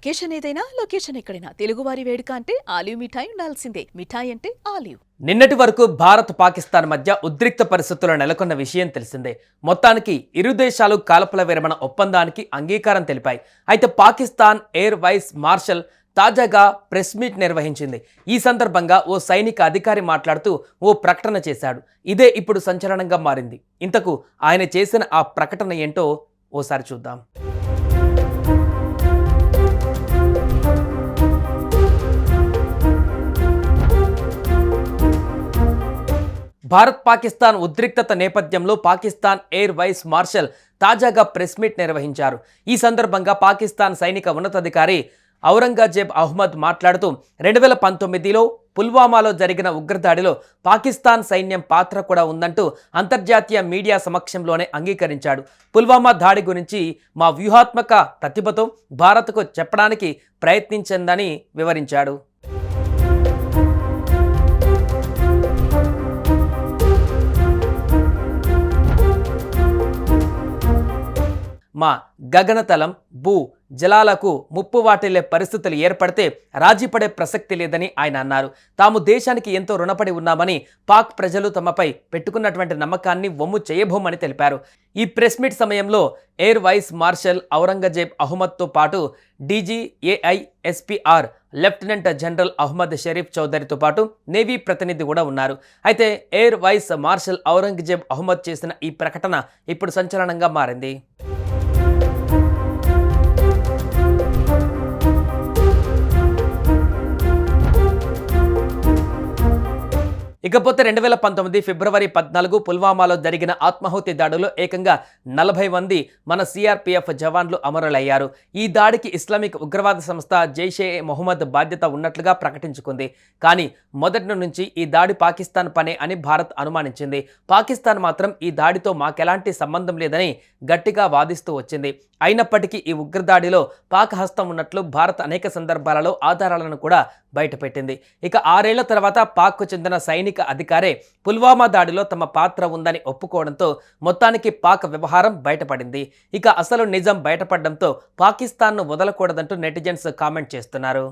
Occasion ఏదైనా location ఎక్కడైనా తెలుగువారి వేడుక అంటే ఆలివ్ మిఠాయి ఉండాల్సిందే. మిఠాయి అంటే ఆలివ్. నిన్నటి వరకు భారత్ పాకిస్తాన్ మధ్య ఉద్రిక్త పరిస్థితులు నెలకొన్న విషయం తెలిసిందే. మొత్తానికి ఇరు దేశాలు కాల్పుల విరమణ ఒప్పందానికి అంగీకారం తెలిపాయి. అయితే పాకిస్తాన్ ఎయిర్ వైస్ మార్షల్ తాజాగా ప్రెస్ మీట్ నిర్వహించింది. ఈ సందర్భంగా ఓ సైనిక అధికారి మాట్లాడుతూ ఓ ప్రకటన చేశాడు. ఇదే ఇప్పుడు సంచలనంగా మారింది. ఇంతకు ఆయన చేసిన ఆ ప్రకటన ఏంటో ఓసారి చూద్దాం. భారత్ పాకిస్తాన్ ఉద్రిక్తత నేపథ్యంలో పాకిస్తాన్ ఎయిర్ వైస్ మార్షల్ తాజాగా ప్రెస్ మీట్ నిర్వహించారు. ఈ సందర్భంగా పాకిస్తాన్ సైనిక ఉన్నతాధికారి ఔరంగజేబ్ అహ్మద్ మాట్లాడుతూ 2019లో పుల్వామాలో జరిగిన ఉగ్రదాడిలో పాకిస్తాన్ సైన్యం పాత్ర కూడా ఉందంటూ అంతర్జాతీయ మీడియా సమక్షంలోనే అంగీకరించాడు. పుల్వామా దాడి గురించి మా వ్యూహాత్మక ప్రతిభతో భారత్కు చెప్పడానికి ప్రయత్నించిందని వివరించాడు. మా గగనతలం భూ జలాలకు ముప్పు వాటిల్లే పరిస్థితులు ఏర్పడితే రాజీపడే ప్రసక్తి లేదని ఆయన అన్నారు. తాము దేశానికి ఎంతో రుణపడి ఉన్నామని, పాక్ ప్రజలు తమపై పెట్టుకున్నటువంటి నమ్మకాన్ని వమ్ము చేయబోమని తెలిపారు. ఈ ప్రెస్ మీట్ సమయంలో ఎయిర్ వైస్ మార్షల్ ఔరంగజేబ్ అహ్మద్తో పాటు DG AISPR lieutenant general Ahmed Sharif చౌదరితో పాటు నేవీ ప్రతినిధి కూడా ఉన్నారు. అయితే air vice marshal Aurangzeb Ahmed చేసిన ఈ ప్రకటన ఇప్పుడు సంచలనంగా మారింది. ఇకపోతే 2019 ఫిబ్రవరి 14 పుల్వామాలో జరిగిన ఆత్మాహుతి దాడిలో ఏకంగా 40 మంది మన సిఆర్పిఎఫ్ జవాన్లు అమరులయ్యారు. ఈ దాడికి ఇస్లామిక్ ఉగ్రవాద సంస్థ జైషే మొహమ్మద్ బాధ్యత ఉన్నట్లుగా ప్రకటించుకుంది. కానీ మొదటి నుంచి ఈ దాడి పాకిస్తాన్ పనే అని భారత్ అనుమానించింది. పాకిస్తాన్ మాత్రం ఈ దాడితో మాకెలాంటి సంబంధం లేదని గట్టిగా వాదిస్తూ వచ్చింది. అయినప్పటికీ ఈ ఉగ్రదాడిలో పాక్ హస్తం ఉన్నట్లు భారత్ అనేక సందర్భాలలో ఆధారాలను కూడా బయటపెట్టింది. ఇక 6 ఏళ్ల తర్వాత పాక్కు చెందిన సైనిక అధికారే పుల్వామా దాడిలో తమ పాత్ర ఉందని ఒప్పుకోవడంతో మొత్తానికి పాక్ వ్యవహారం బయటపడింది. ఇక అసలు నిజం బయటపడడంతో పాకిస్తాన్ను వదలకూడదంటూ నెటిజన్స్ కామెంట్ చేస్తున్నారు.